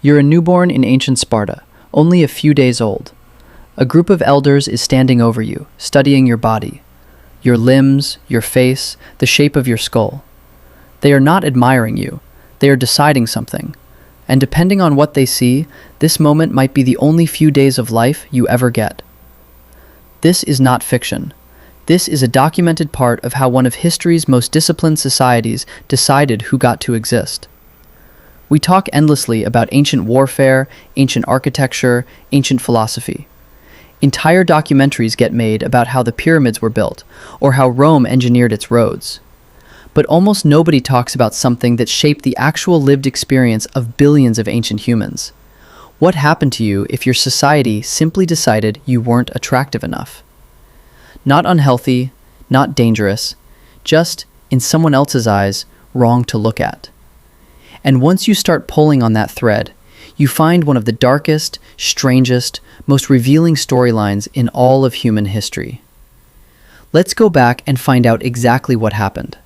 You're a newborn in ancient Sparta, only a few days old. A group of elders is standing over you, studying your body, your limbs, your face, the shape of your skull. They are not admiring you, they are deciding something. And depending on what they see, this moment might be the only few days of life you ever get. This is not fiction. This is a documented part of how one of history's most disciplined societies decided who got to exist. We talk endlessly about ancient warfare, ancient architecture, ancient philosophy. Entire documentaries get made about how the pyramids were built, or how Rome engineered its roads. But almost nobody talks about something that shaped the actual lived experience of billions of ancient humans. What happened to you if your society simply decided you weren't attractive enough? Not unhealthy, not dangerous, just, in someone else's eyes, wrong to look at. And once you start pulling on that thread, you find one of the darkest, strangest, most revealing storylines in all of human history. Let's go back and find out exactly what happened.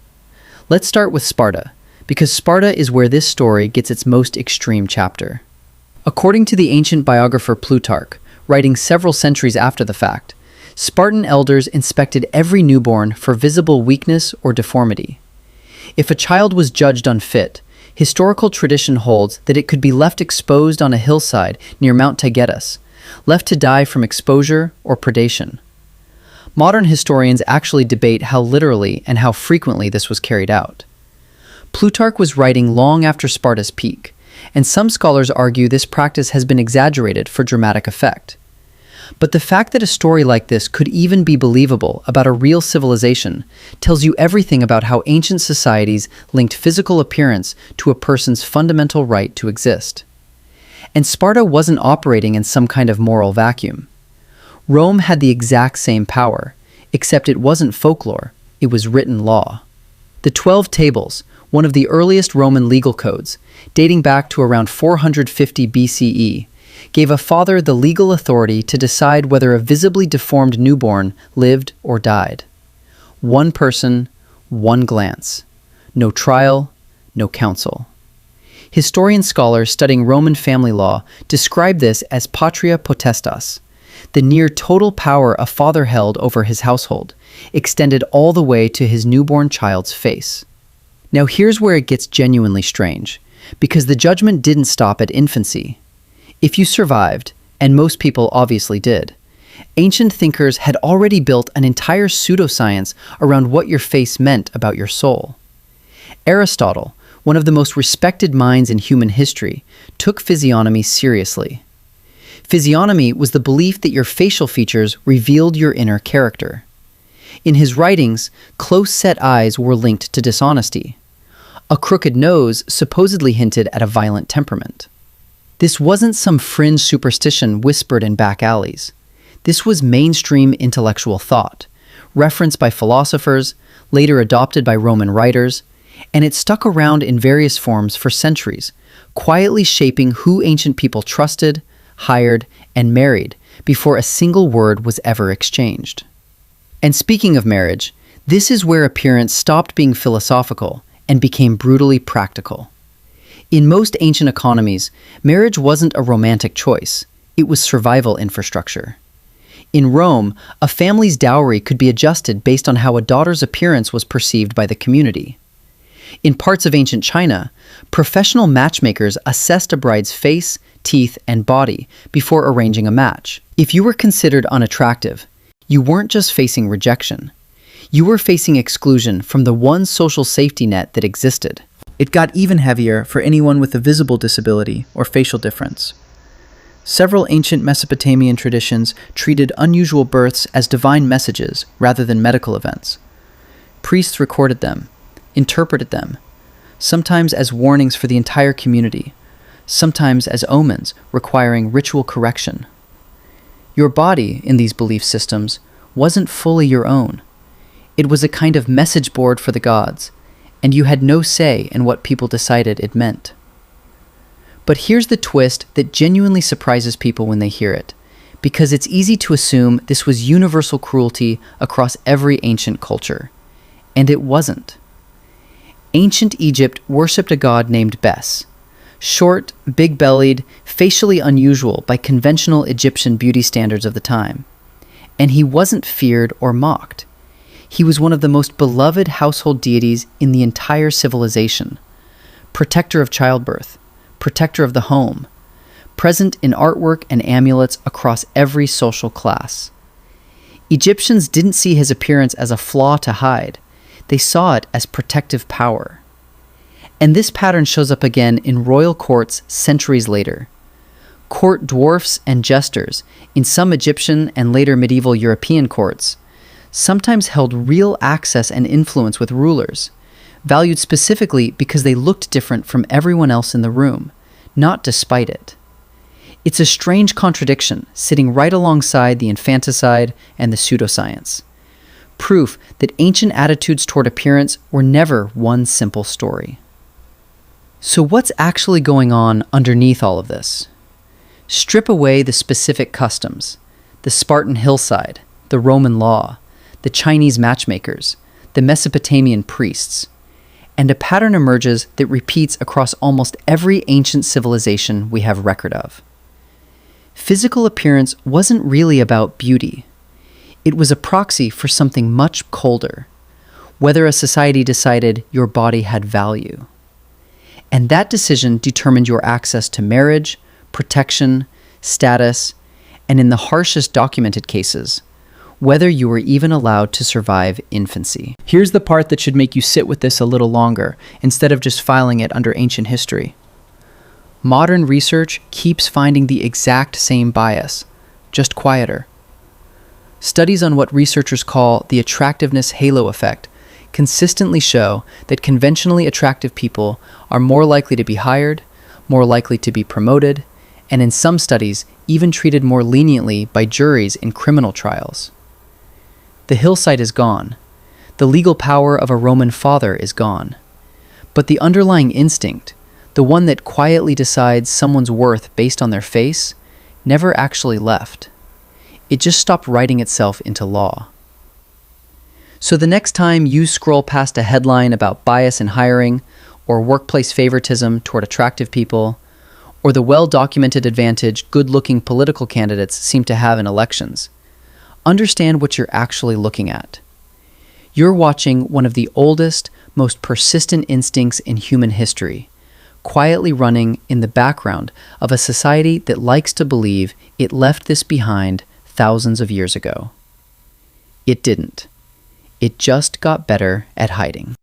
Let's start with Sparta, because Sparta is where this story gets its most extreme chapter. According to the ancient biographer Plutarch, writing several centuries after the fact, Spartan elders inspected every newborn for visible weakness or deformity. If a child was judged unfit, historical tradition holds that it could be left exposed on a hillside near Mount Taygetus, left to die from exposure or predation. Modern historians actually debate how literally and how frequently this was carried out. Plutarch was writing long after Sparta's peak, and some scholars argue this practice has been exaggerated for dramatic effect. But the fact that a story like this could even be believable about a real civilization tells you everything about how ancient societies linked physical appearance to a person's fundamental right to exist. And Sparta wasn't operating in some kind of moral vacuum. Rome had the exact same power, except it wasn't folklore, it was written law. The 12 Tables, one of the earliest Roman legal codes, dating back to around 450 BCE, gave a father the legal authority to decide whether a visibly deformed newborn lived or died. One person, one glance. No trial, no counsel. Historian scholars studying Roman family law describe this as patria potestas, the near total power a father held over his household, extended all the way to his newborn child's face. Now here's where it gets genuinely strange, because the judgment didn't stop at infancy. If you survived, and most people obviously did, ancient thinkers had already built an entire pseudoscience around what your face meant about your soul. Aristotle, one of the most respected minds in human history, took physiognomy seriously. Physiognomy was the belief that your facial features revealed your inner character. In his writings, close-set eyes were linked to dishonesty. A crooked nose supposedly hinted at a violent temperament. This wasn't some fringe superstition whispered in back alleys. This was mainstream intellectual thought, referenced by philosophers, later adopted by Roman writers, and it stuck around in various forms for centuries, quietly shaping who ancient people trusted, hired, and married before a single word was ever exchanged. And speaking of marriage, this is where appearance stopped being philosophical and became brutally practical. In most ancient economies, marriage wasn't a romantic choice, it was survival infrastructure. In Rome, a family's dowry could be adjusted based on how a daughter's appearance was perceived by the community. In parts of ancient China, professional matchmakers assessed a bride's face, teeth, and body before arranging a match. If you were considered unattractive, you weren't just facing rejection. You were facing exclusion from the one social safety net that existed. It got even heavier for anyone with a visible disability or facial difference. Several ancient Mesopotamian traditions treated unusual births as divine messages rather than medical events. Priests recorded them, interpreted them, sometimes as warnings for the entire community, sometimes as omens requiring ritual correction. Your body, in these belief systems, wasn't fully your own. It was a kind of message board for the gods, and you had no say in what people decided it meant. But here's the twist that genuinely surprises people when they hear it, because it's easy to assume this was universal cruelty across every ancient culture. And it wasn't. Ancient Egypt worshipped a god named Bes. Short, big-bellied, facially unusual by conventional Egyptian beauty standards of the time. And he wasn't feared or mocked. He was one of the most beloved household deities in the entire civilization. Protector of childbirth, protector of the home, present in artwork and amulets across every social class. Egyptians didn't see his appearance as a flaw to hide. They saw it as protective power. And this pattern shows up again in royal courts centuries later. Court dwarfs and jesters in some Egyptian and later medieval European courts sometimes held real access and influence with rulers, valued specifically because they looked different from everyone else in the room, not despite it. It's a strange contradiction, sitting right alongside the infanticide and the pseudoscience. Proof that ancient attitudes toward appearance were never one simple story. So what's actually going on underneath all of this? Strip away the specific customs, the Spartan hillside, the Roman law, the Chinese matchmakers, the Mesopotamian priests, and a pattern emerges that repeats across almost every ancient civilization we have record of. Physical appearance wasn't really about beauty. It was a proxy for something much colder, whether a society decided your body had value. And that decision determined your access to marriage, protection, status, and in the harshest documented cases, whether you were even allowed to survive infancy. Here's the part that should make you sit with this a little longer, instead of just filing it under ancient history. Modern research keeps finding the exact same bias, just quieter. Studies on what researchers call the attractiveness halo effect consistently show that conventionally attractive people are more likely to be hired, more likely to be promoted, and in some studies, even treated more leniently by juries in criminal trials. The hillside is gone. The legal power of a Roman father is gone. But the underlying instinct, the one that quietly decides someone's worth based on their face, never actually left. It just stopped writing itself into law. So the next time you scroll past a headline about bias in hiring, or workplace favoritism toward attractive people, or the well-documented advantage good-looking political candidates seem to have in elections, understand what you're actually looking at. You're watching one of the oldest, most persistent instincts in human history, quietly running in the background of a society that likes to believe it left this behind thousands of years ago. It didn't. It just got better at hiding.